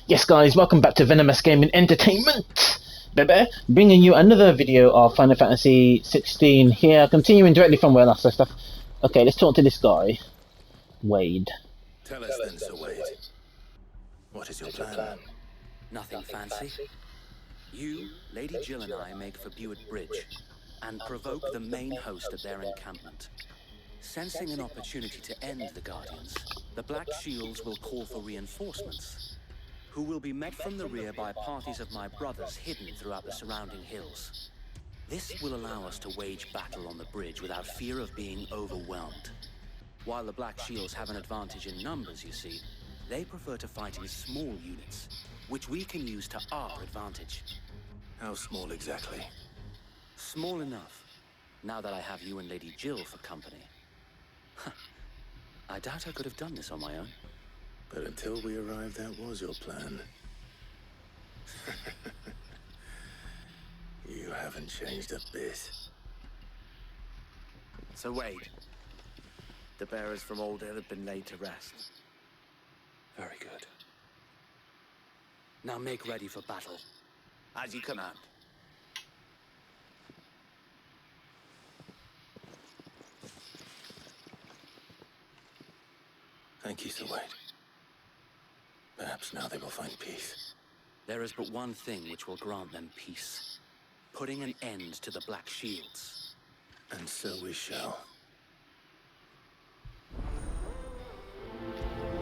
Yes guys, welcome back to Venomous Gaming Entertainment! Baby, bringing you another video of Final Fantasy XVI here, continuing directly from where last left off. Okay, let's talk to this guy, Wade. Tell us then, Sir Wade. What is your plan? Nothing fancy. You, Lady Jill and I make for Buett Bridge, and provoke the main host at their encampment. Sensing an opportunity to end the Guardians, the Black Shields will call for reinforcements, who will be met from the rear by parties of my brothers hidden throughout the surrounding hills. This will allow us to wage battle on the bridge without fear of being overwhelmed. While the Black Shields have an advantage in numbers, you see, they prefer to fight in small units, which we can use to our advantage. How small exactly? Small enough, now that I have you and Lady Jill for company. I doubt I could have done this on my own. But until we arrived, that was your plan. You haven't changed a bit. So Wade, the bearers from Old Hill have been laid to rest. Very good. Now make ready for battle. As you command. Thank you, Sir Wade. Perhaps now they will find peace. There is but one thing which will grant them peace. Putting an end to the Black Shields. And so we shall.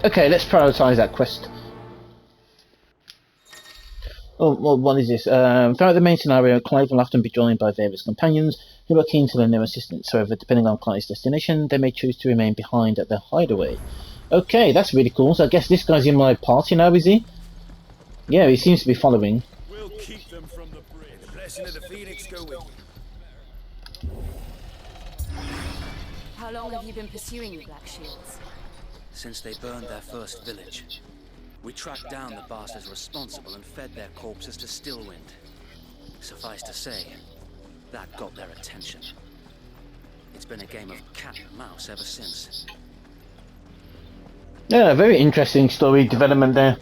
Okay, let's prioritize that quest. Oh, well, what is this? Throughout the main scenario, Clive will often be joined by various companions who are keen to lend their assistance. However, depending on Clive's destination, they may choose to remain behind at their hideaway. Okay, that's really cool. So I guess this guy's in my party now, is he? Yeah, he seems to be following. We'll keep them from the bridge. The blessing of the Phoenix go with you. How long have you been pursuing the Black Shields? Since they burned their first village. We tracked down the bastards responsible and fed their corpses to Stillwind. Suffice to say, that got their attention. It's been a game of cat and mouse ever since. Yeah, very interesting story development there.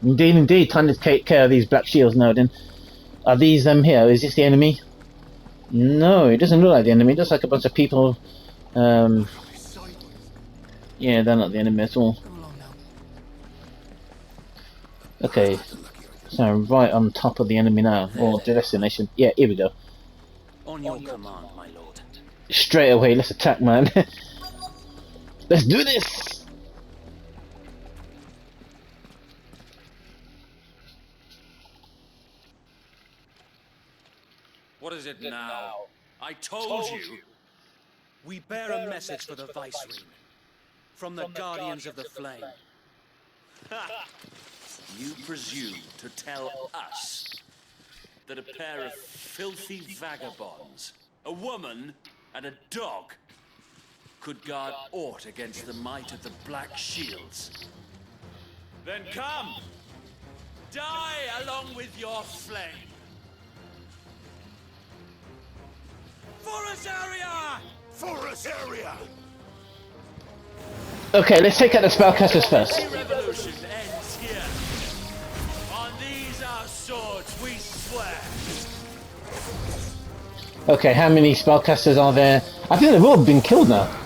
Indeed, indeed. Time to take care of these Black Shields now then. Are these them here? Is this the enemy? No, it doesn't look like the enemy. It looks like a bunch of people. Yeah, they're not the enemy at all. Okay, so I'm right on top of the enemy now, or the destination. Yeah, here we go. On your command, my lord. Straight away, let's attack, man. Let's do this! What is it now? I told you. We bear a message for the Viceroy, from the Guardians of the Flame. You presume to tell us that a pair of filthy vagabonds, a woman and a dog, could guard aught against the might of the Black Shields? Then come! Die along with your flame! For us area! For us area! Okay, let's take out the spellcasters first. The revolution ends here. On these our swords we swear. Okay, how many spellcasters are there? I think they've all been killed now.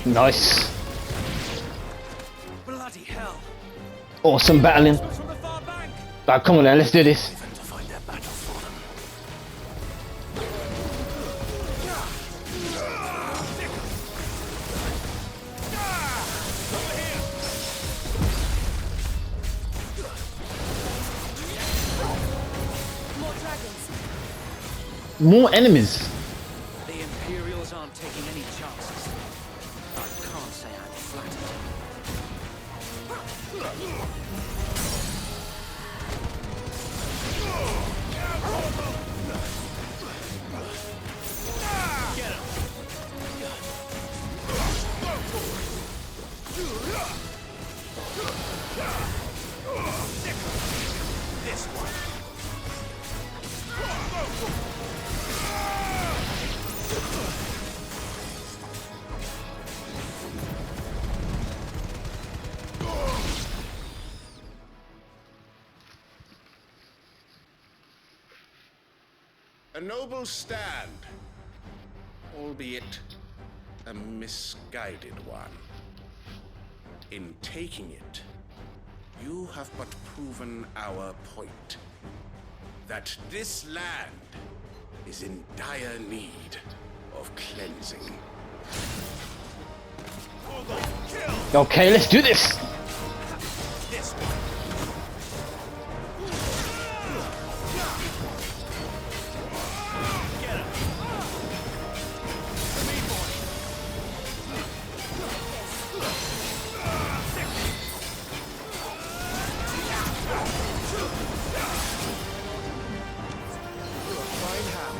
Nice. Bloody hell. Awesome battling. From the far bank. Ah, come on now, let's do this. Even to find their battle for them. More dragons. More enemies. The Imperials aren't taking any chances. I can't say I'm flattered. Get him. This one. A noble stand, albeit a misguided one. In taking it, you have but proven our point. That this land is in dire need of cleansing. Okay, let's do this! This one. Get him. For me, boy. Fine hand.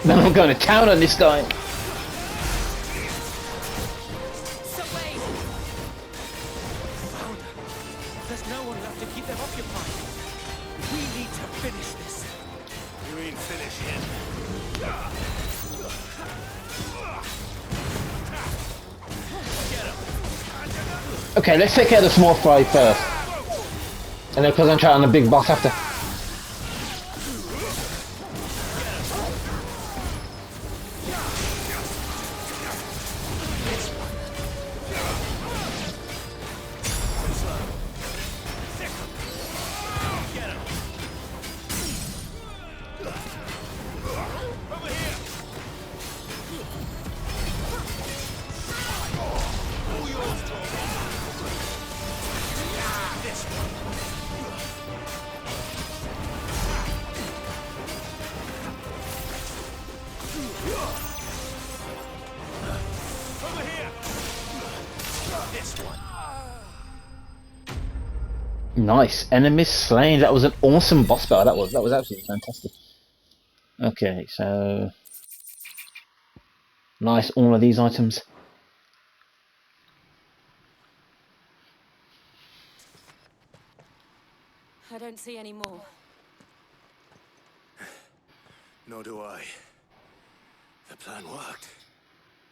Man, I'm going to town on this guy. Subway! Found her. There's no one left to keep them occupied. We need to finish this. You mean finish him? Okay, let's take care of the small fry first. And then concentrate on the big boss after. Nice. Enemy slain. That was an awesome boss battle. That was absolutely fantastic. Okay, so nice, all of these items. I don't see any more. Nor do I. The plan worked.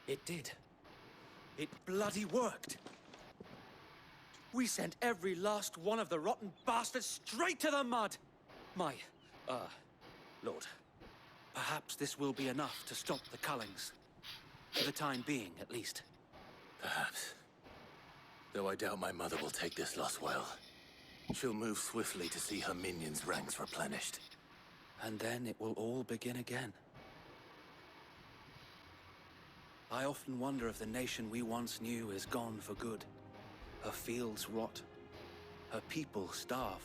It did. It bloody worked. We sent every last one of the rotten bastards straight to the mud. My, Lord, perhaps this will be enough to stop the Cullings. For the time being, at least. Perhaps. Though I doubt my mother will take this loss well. She'll move swiftly to see her minions' ranks replenished. And then it will all begin again. I often wonder if the nation we once knew is gone for good. Her fields rot. Her people starve.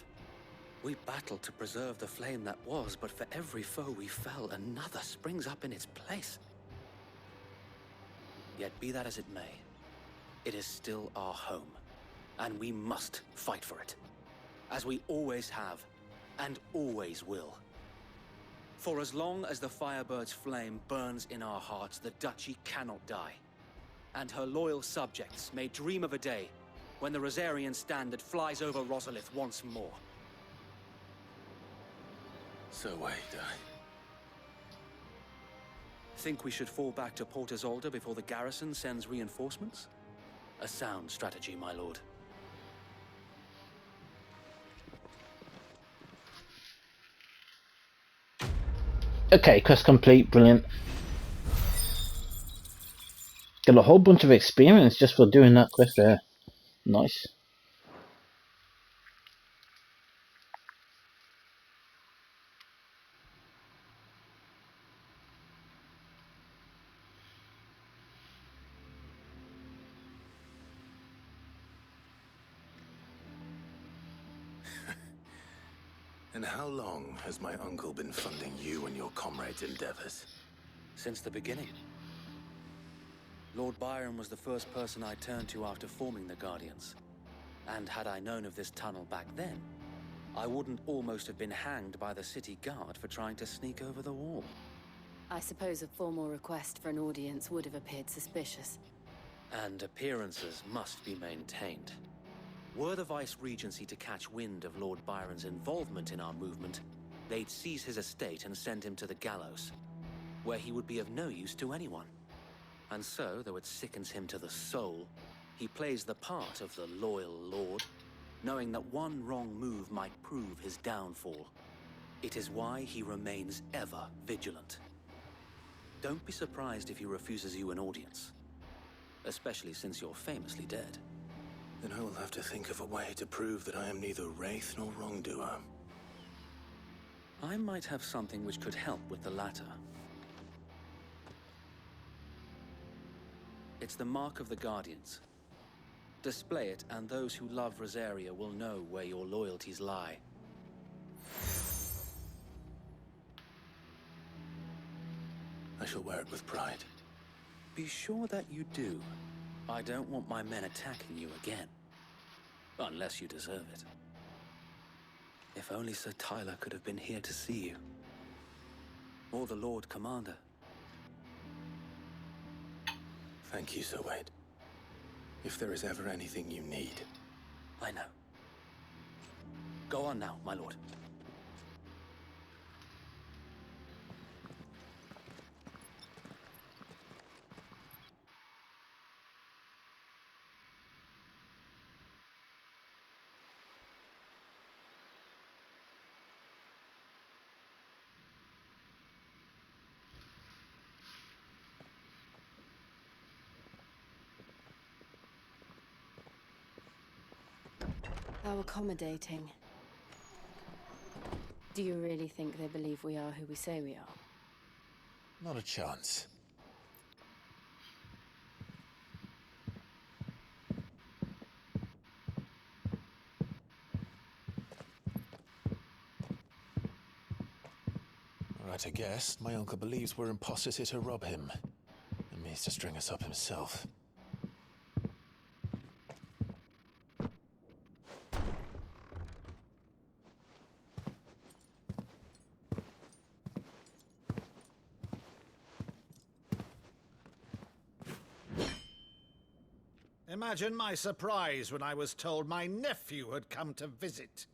We battle to preserve the flame that was, but for every foe we fell, another springs up in its place. Yet be that as it may, it is still our home, and we must fight for it, as we always have, and always will. For as long as the Firebird's flame burns in our hearts, the Duchy cannot die, and her loyal subjects may dream of a day when the Rosarian standard flies over Rosalith once more. So wait, Think we should fall back to Port Isolde before the garrison sends reinforcements? A sound strategy, my lord. Okay, quest complete, brilliant. Got a whole bunch of experience just for doing that quest there. Nice. And how long has my uncle been funding you and your comrades' endeavors? Since the beginning. Lord Byron was the first person I turned to after forming the Guardians. And had I known of this tunnel back then, I wouldn't almost have been hanged by the city guard for trying to sneak over the wall. I suppose a formal request for an audience would have appeared suspicious. And appearances must be maintained. Were the Vice-Regency to catch wind of Lord Byron's involvement in our movement, they'd seize his estate and send him to the gallows, where he would be of no use to anyone. And so, though it sickens him to the soul, he plays the part of the loyal lord, knowing that one wrong move might prove his downfall. It is why he remains ever vigilant. Don't be surprised if he refuses you an audience, especially since you're famously dead. Then I will have to think of a way to prove that I am neither wraith nor wrongdoer. I might have something which could help with the latter. It's the mark of the Guardians. Display it, and those who love Rosaria will know where your loyalties lie. I shall wear it with pride. Be sure that you do. I don't want my men attacking you again. Unless you deserve it. If only Sir Tyler could have been here to see you. Or the Lord Commander. Thank you, Sir Wade. If there is ever anything you need. I know. Go on now, my lord. How accommodating. Do you really think they believe we are who we say we are? Not a chance. Right, I guess. My uncle believes we're imposters here to rob him. And means to string us up himself. Imagine my surprise when I was told my nephew had come to visit.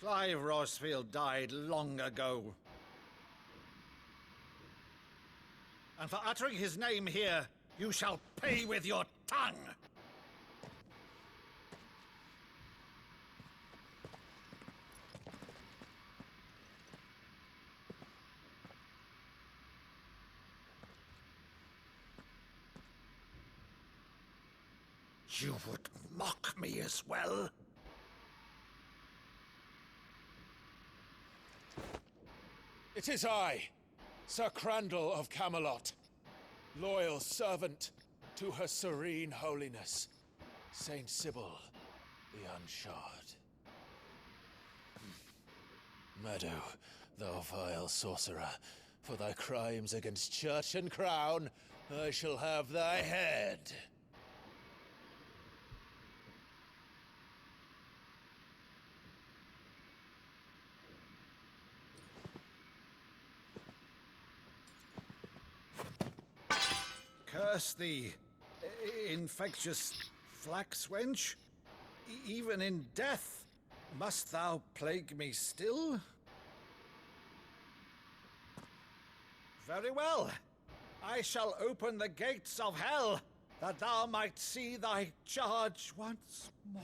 Clive Rosfield died long ago. And for uttering his name here, you shall pay with your tongue! You would mock me as well? It is I, Sir Crandall of Camelot, loyal servant to Her Serene Holiness, Saint Sybil the Unshod. Meadow, thou vile sorcerer, for thy crimes against church and crown, I shall have thy head. Curse thee, infectious flax wench. Even in death, must thou plague me still? Very well. I shall open the gates of hell, that thou might see thy charge once more.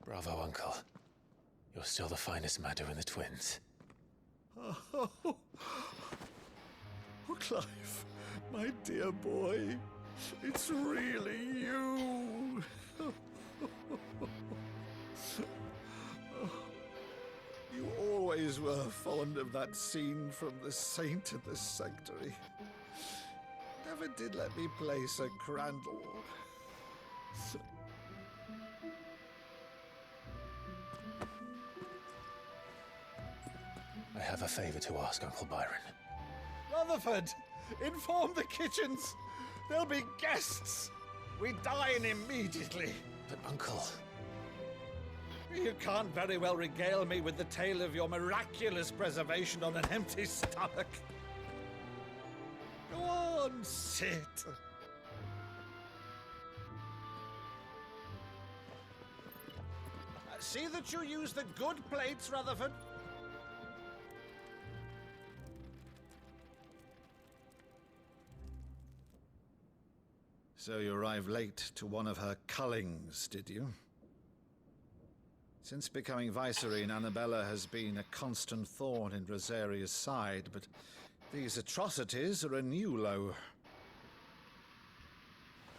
Bravo, Uncle. You're still the finest Maddo in the twins. Oh, Clive, my dear boy, it's really you. You always were fond of that scene from The Saint in the Sanctuary. never did let me play Sir Crandall. I have a favor to ask, Uncle Byron. Rutherford, inform the kitchens. There'll be guests. We dine immediately. But, Uncle... You can't very well regale me with the tale of your miraculous preservation on an empty stomach. Go on, sit. See that you use the good plates, Rutherford. So you arrived late to one of her cullings, did you? Since becoming Vicereine, Annabella has been a constant thorn in Rosaria's side, but these atrocities are a new low.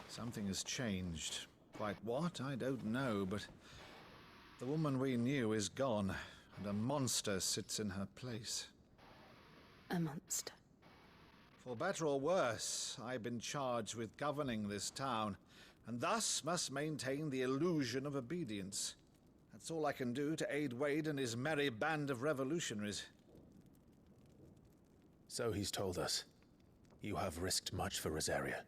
Something has changed. Quite what, I don't know, but the woman we knew is gone, and a monster sits in her place. A monster. For better or worse, I've been charged with governing this town, and thus must maintain the illusion of obedience. That's all I can do to aid Wade and his merry band of revolutionaries. So he's told us. You have risked much for Rosaria.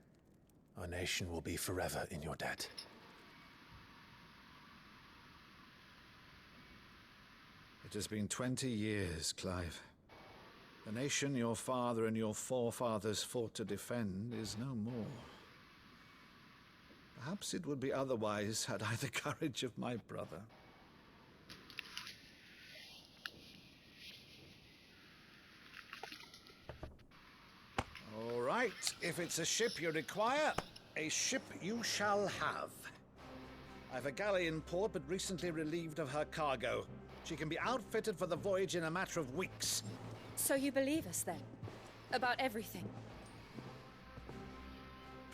Our nation will be forever in your debt. It has been 20 years, Clive. The nation your father and your forefathers fought to defend is no more. Perhaps it would be otherwise had I the courage of my brother. All right, if it's a ship you require, a ship you shall have. I've a galley in port, but recently relieved of her cargo. She can be outfitted for the voyage in a matter of weeks. So you believe us, then? About everything?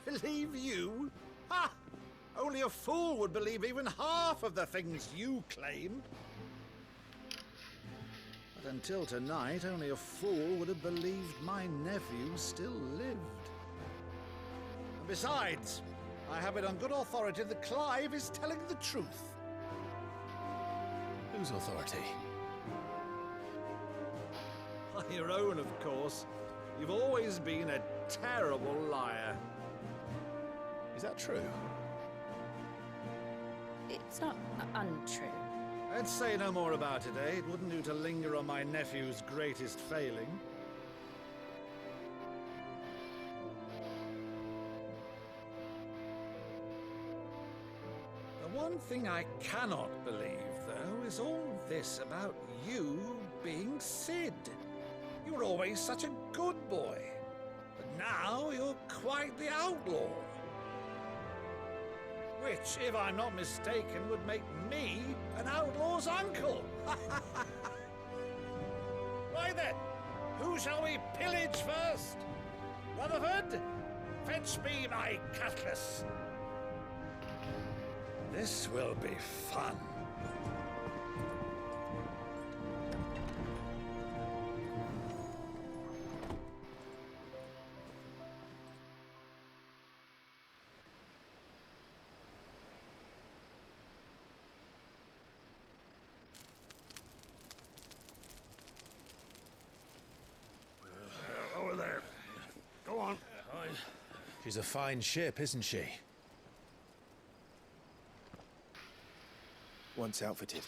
Believe you? Ha! Only a fool would believe even half of the things you claim. But until tonight, only a fool would have believed my nephew still lived. And besides, I have it on good authority that Clive is telling the truth. Whose authority? Your own, of course. You've always been a terrible liar. Is that true? It's not untrue. Let's say no more about it, eh? It wouldn't do to linger on my nephew's greatest failing. The one thing I cannot believe, though, is all this about you being Sid. You were always such a good boy, but now you're quite the outlaw. Which, if I'm not mistaken, would make me an outlaw's uncle. Right then, who shall we pillage first? Rutherford, fetch me my cutlass. This will be fun. Over there. Go on. She's a fine ship, isn't she? Once outfitted,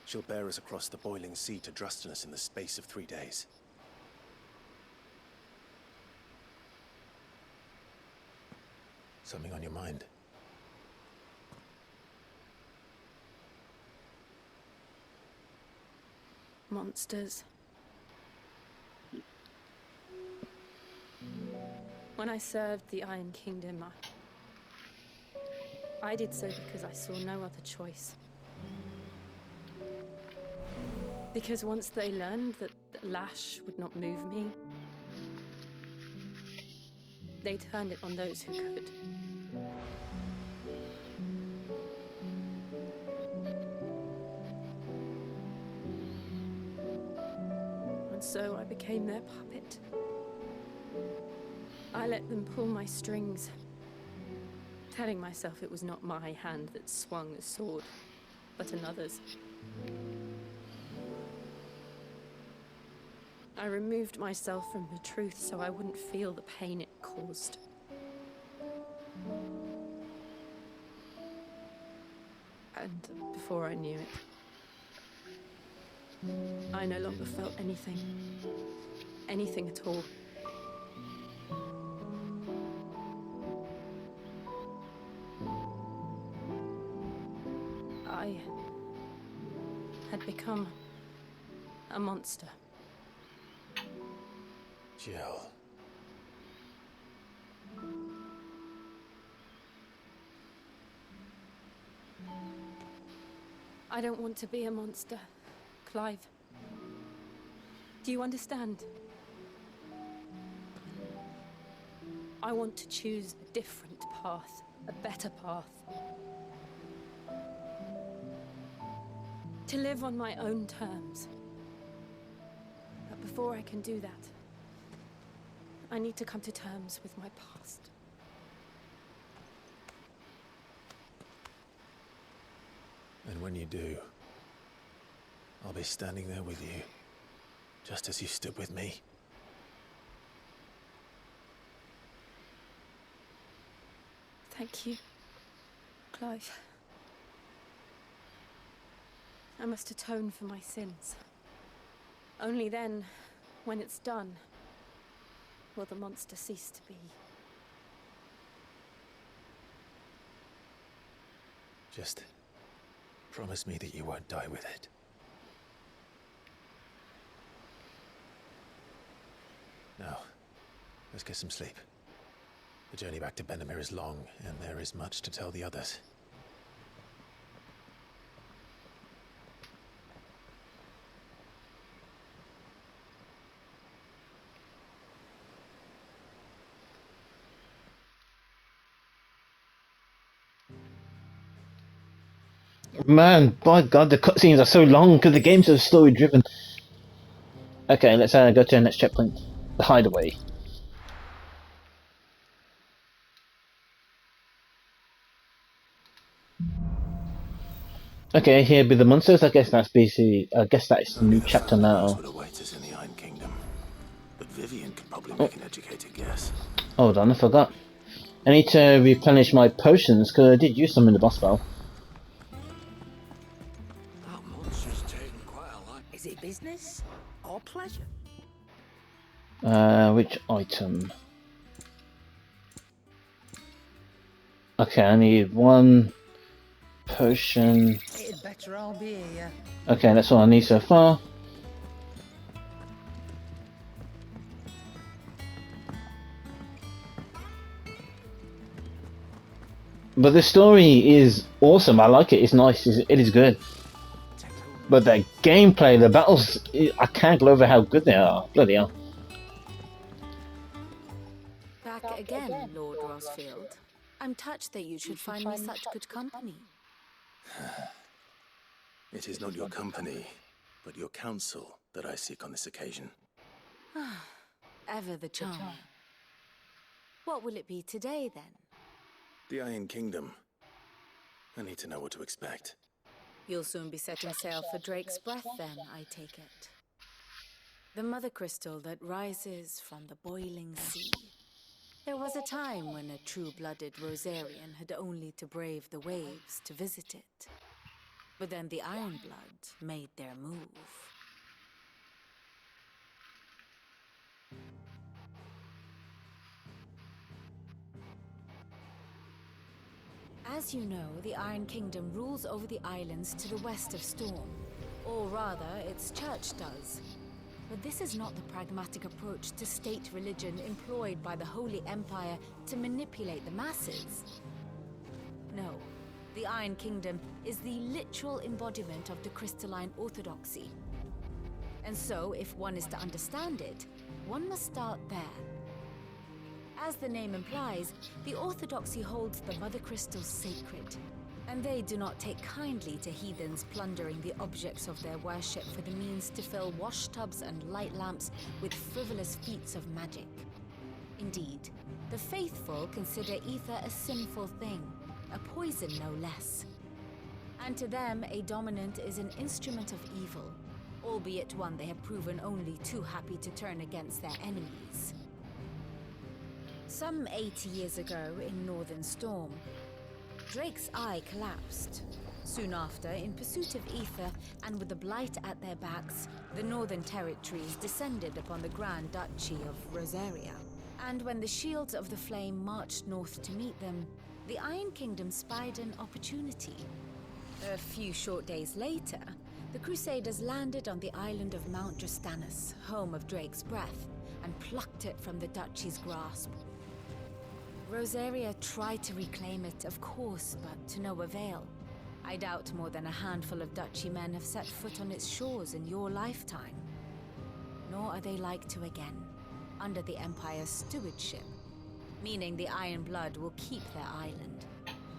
she'll bear us across the boiling sea to Drustinus in the space of 3 days. Something on your mind? Monsters. When I served the Iron Kingdom, I did so because I saw no other choice. Because once they learned that the lash would not move me, they turned it on those who could. And so I became their puppet. I let them pull my strings, telling myself it was not my hand that swung the sword, but another's. I removed myself from the truth so I wouldn't feel the pain it caused. And before I knew it, I no longer felt anything. Anything at all. I had become a monster. Jill. I don't want to be a monster, Clive. Do you understand? I want to choose a different path, a better path. To live on my own terms. But before I can do that, I need to come to terms with my past. And when you do, I'll be standing there with you, just as you stood with me. Thank you, Clive. I must atone for my sins. Only then, when it's done, will the monster cease to be. Just promise me that you won't die with it. Now, let's get some sleep. The journey back to Benamir is long, and there is much to tell the others. Man, by God, the cutscenes are so long because the game's so story driven. Okay, let's go to the next checkpoint. The hideaway. Okay, here be the monsters. I guess that's basically. I guess that's the new chapter now. What awaits us in the Iron Kingdom, but Vivian could probably make an educated guess. Hold on, I forgot. I need to replenish my potions because I did use some in the boss battle. That monster's taken quite a lot. Is it business or pleasure? Which item? Okay, I need one potion. It'd better all be here. Okay, that's all I need so far. But the story is awesome. I like it. It's nice. It is good. But the gameplay, the battles, I can't go over how good they are. Bloody hell. Back again, Lord Rosfield. I'm touched that you should find me such good company. It is not your company, but your counsel that I seek on this occasion. Ever the charmer. What will it be today, then? The Iron Kingdom. I need to know what to expect. You'll soon be setting sail for Drake's Breath, then, I take it. The mother crystal that rises from the boiling sea. There was a time when a true-blooded Rosarian had only to brave the waves to visit it. But then the Ironblood made their move. As you know, the Iron Kingdom rules over the islands to the west of Storm. Or rather, its church does. But this is not the pragmatic approach to state religion employed by the Holy Empire to manipulate the masses. No, the Iron Kingdom is the literal embodiment of the crystalline orthodoxy. And so, if one is to understand it, one must start there. As the name implies, the orthodoxy holds the Mother Crystals sacred, and they do not take kindly to heathens plundering the objects of their worship for the means to fill washtubs and light lamps with frivolous feats of magic. Indeed, The faithful consider ether a sinful thing, a poison no less. And to them, a dominant is an instrument of evil, albeit one they have proven only too happy to turn against their enemies. Some 80 years ago in Northern Storm, Drake's eye collapsed. Soon after, in pursuit of ether and with the Blight at their backs, the Northern Territories descended upon the Grand Duchy of Rosaria. And when the Shields of the Flame marched north to meet them, the Iron Kingdom spied an opportunity. A few short days later, the Crusaders landed on the island of Mount Drastanus, home of Drake's breath, and plucked it from the Duchy's grasp. Rosaria tried to reclaim it, of course, but to no avail. I doubt more than a handful of Duchy men have set foot on its shores in your lifetime. Nor are they like to again, under the Empire's stewardship, meaning the Iron Blood will keep their island.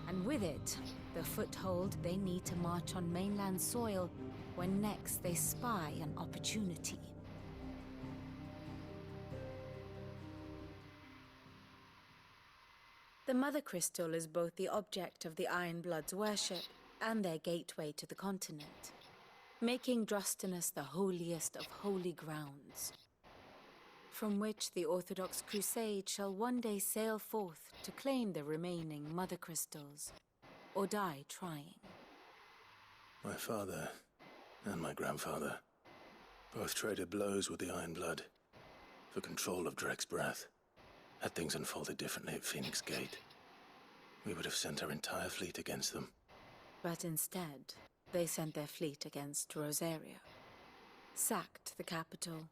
And with it, the foothold they need to march on mainland soil when next they spy an opportunity. The Mother Crystal is both the object of the Iron Blood's worship and their gateway to the continent, making Drastanus the holiest of holy grounds, from which the Orthodox Crusade shall one day sail forth to claim the remaining Mother Crystals, or die trying. My father and my grandfather both traded blows with the Iron Blood for control of Drake's breath. Had things unfolded differently at Phoenix Gate, we would have sent our entire fleet against them. But instead, they sent their fleet against Rosaria, sacked the capital,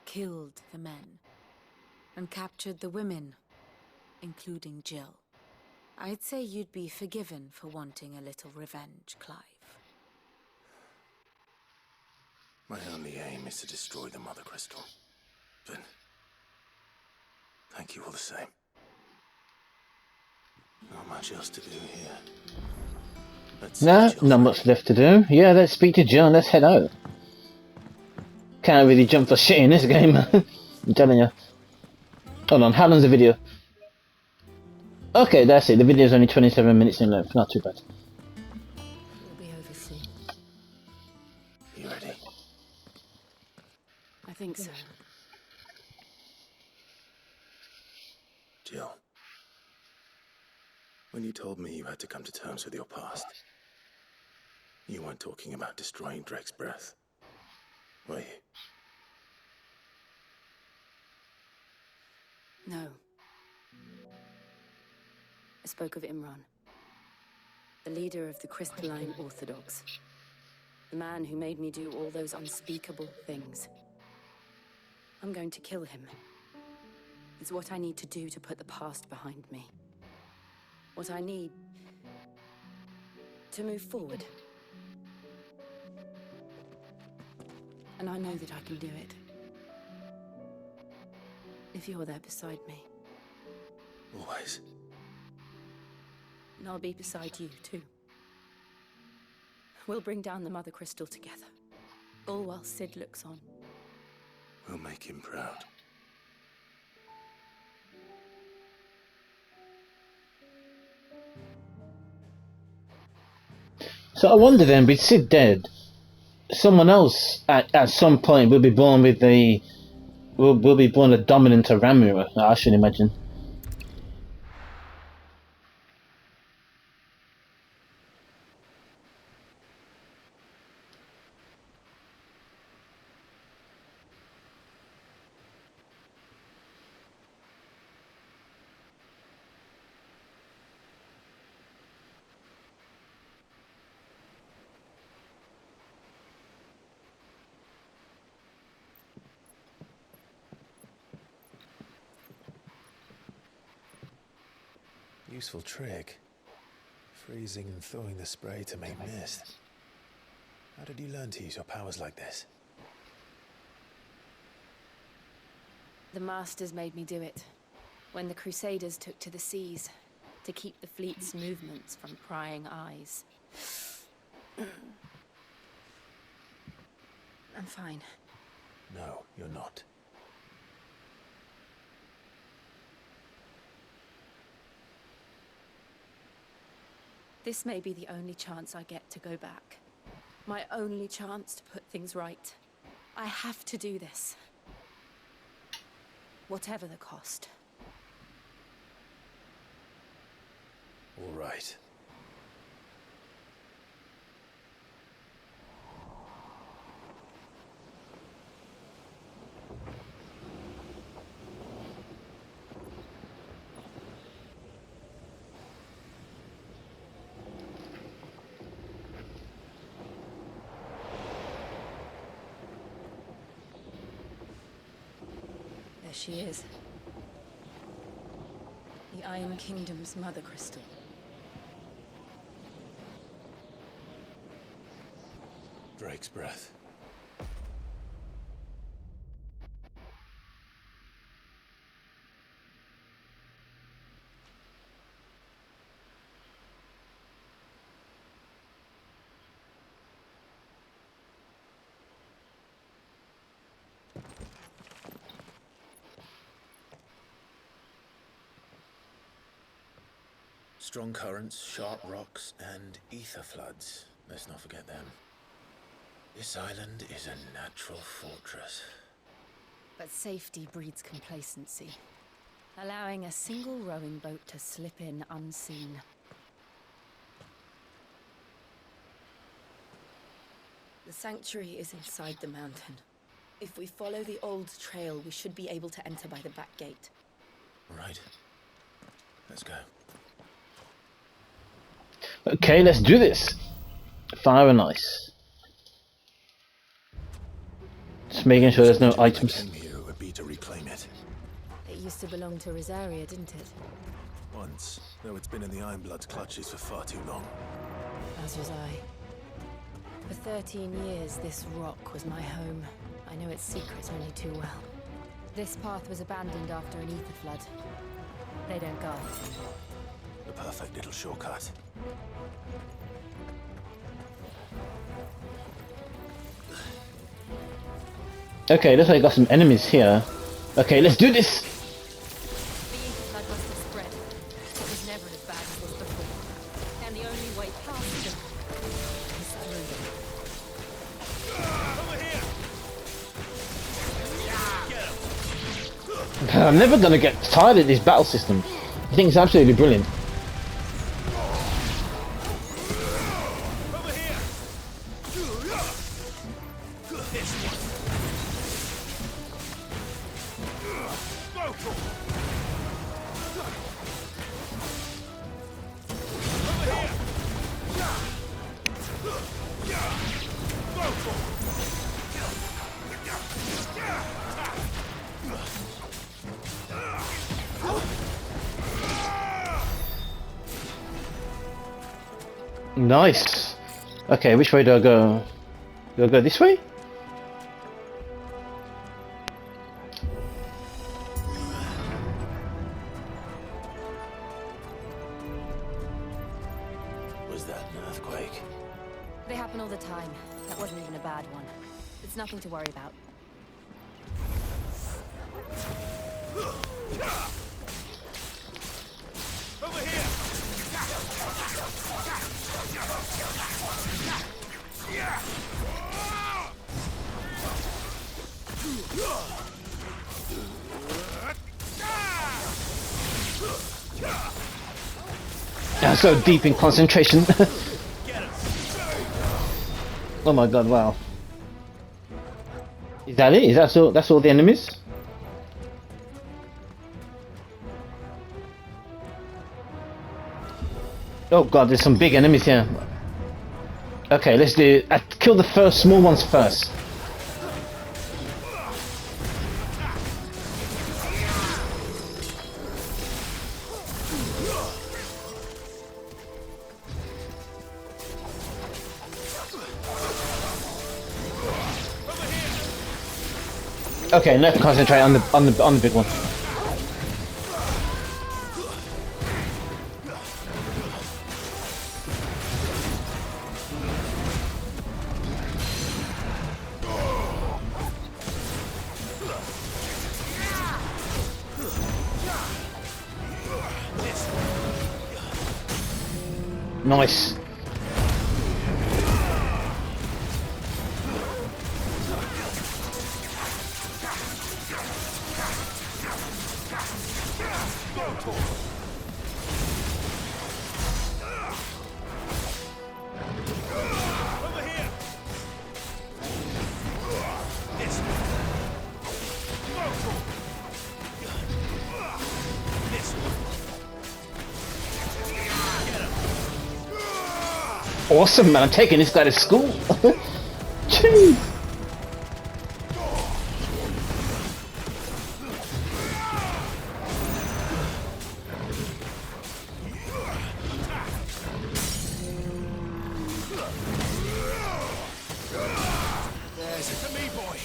killed the men, and captured the women, including Jill. I'd say you'd be forgiven for wanting a little revenge, Clive. My only aim is to destroy the Mother Crystal. But thank you all the same. Not much else to do here. No, not much left to do. Yeah, let's speak to Jill and let's head out. Can't really jump for shit in this game. I'm telling you. Hold on, how long's the video? Okay, that's it. The video's only 27 minutes in length. Not too bad. We'll be over soon. You ready? I think so. Jill, when you told me you had to come to terms with your past, you weren't talking about destroying Drake's breath, were you? No. I spoke of Imran, the leader of the Crystalline Orthodox, the man who made me do all those unspeakable things. I'm going to kill him. It's what I need to do to put the past behind me. What I need to move forward. And I know that I can do it. If you're there beside me. Always. And I'll be beside you, too. We'll bring down the Mother Crystal together. All while Sid looks on. We'll make him proud. So I wonder then, with Sid dead, someone else at some point will be born with the will be born a dominant of Ramura, I should imagine. Useful trick. Freezing and thawing the spray to make mist. How did you learn to use your powers like this? The Masters made me do it. When the Crusaders took to the seas, to keep the fleet's movements from prying eyes. I'm fine. No, you're not. This may be the only chance I get to go back. My only chance to put things right. I have to do this. Whatever the cost. All right. There she is. The Iron Kingdom's mother crystal. Drake's breath. Strong currents, sharp rocks, and ether floods. Let's not forget them. This island is a natural fortress. But safety breeds complacency, allowing a single rowing boat to slip in unseen. The sanctuary is inside the mountain. If we follow the old trail, we should be able to enter by the back gate. Right. Let's go. Okay, let's do this. Fire and ice. Just making sure there's no items. Came here would be to reclaim it. It used to belong to Rosaria, didn't it? Once, though it's been in the Ironblood's clutches for far too long. As was I. For 13 years, this rock was my home. I know its secrets only too well. This path was abandoned after an ether flood. They don't guard. The perfect little shortcut. Okay, looks like I got some enemies here. Okay, let's do this! The ether flood must have spread. It was never as bad as this before. And the only way past them is through them. I'm never gonna get tired of this battle system. I think it's absolutely brilliant. Nice. Okay, which way do I go? Do I go this way? Was that an earthquake? They happen all the time. That wasn't even a bad one. It's nothing to worry about. Over here! I'm so deep in concentration. Oh my god, wow. Is that it? Is that so? That's all the enemies? Oh god, there's some big enemies here. Okay, let's do it. Kill the first small ones first. Okay, let's concentrate on the big one. Nice. Awesome, man. I'm taking this guy to school. Jeez. There's it to me, boy.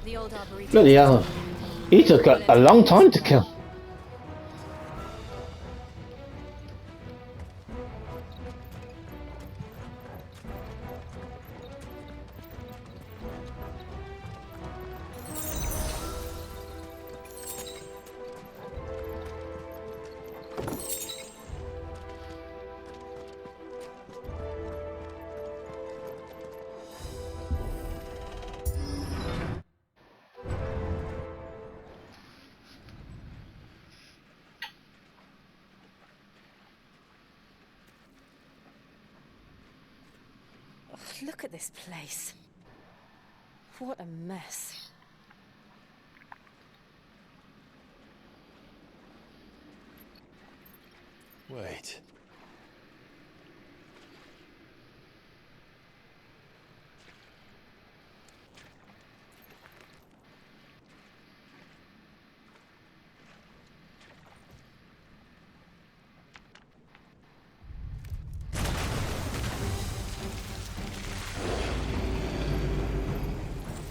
The old arboretum. Bloody hell. He took a long time to kill. Look at this place. What a mess. Wait.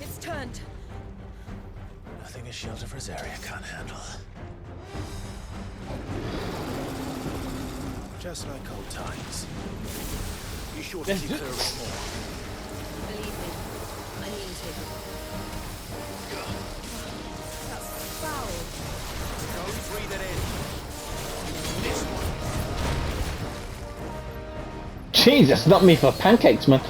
It's turned. Nothing a shield of Rosaria can't handle. Just like old times. You sure to keep clear of it more? Believe me, I mean to. That's foul. Don't breathe it in. This one. Jesus, not me for pancakes, man.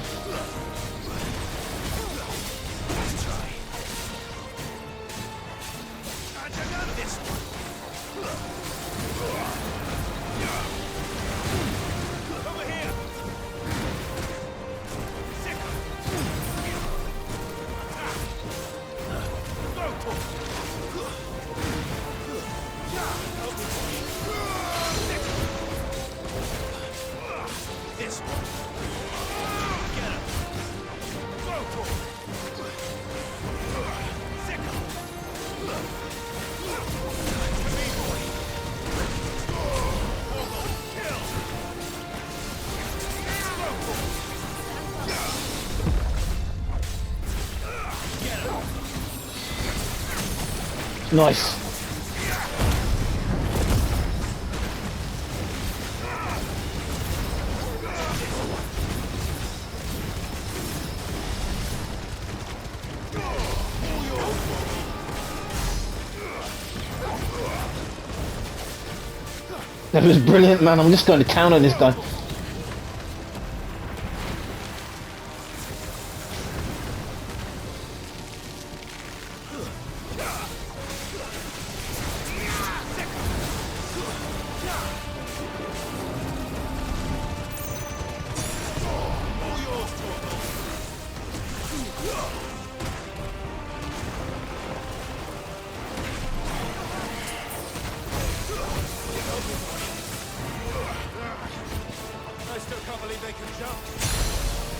Nice. That was brilliant, man. I'm just going to town on this guy. I still can't believe they can jump.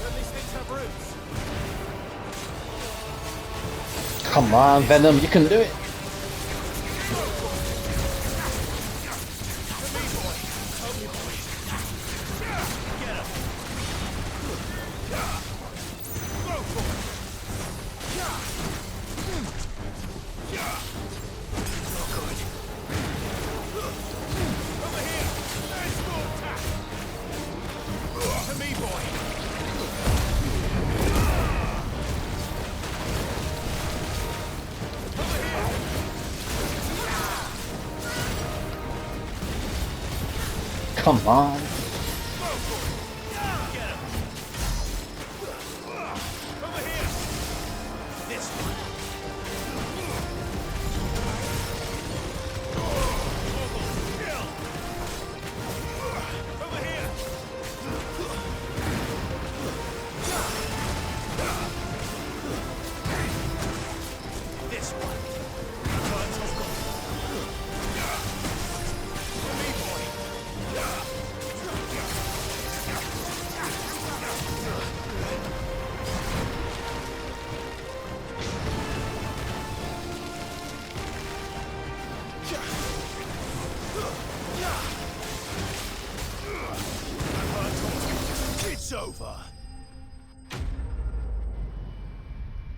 At least things have roots. Come on, Venom, you can do it. Come on.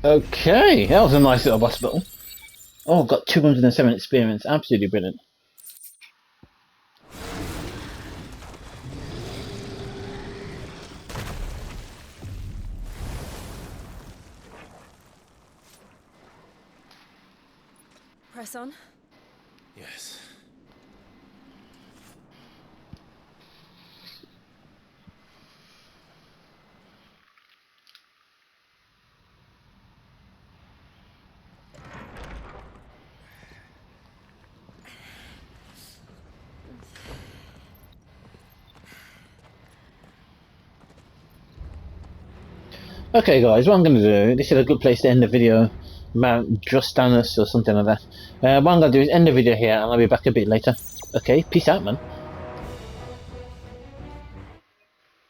Okay, that was a nice little boss battle. Oh, got 207 experience. Absolutely brilliant. Press on. Yes. Okay guys, what I'm going to do, this is a good place to end the video, Mount Justanus or something like that. What I'm going to do is end the video here and I'll be back a bit later. Okay, peace out man.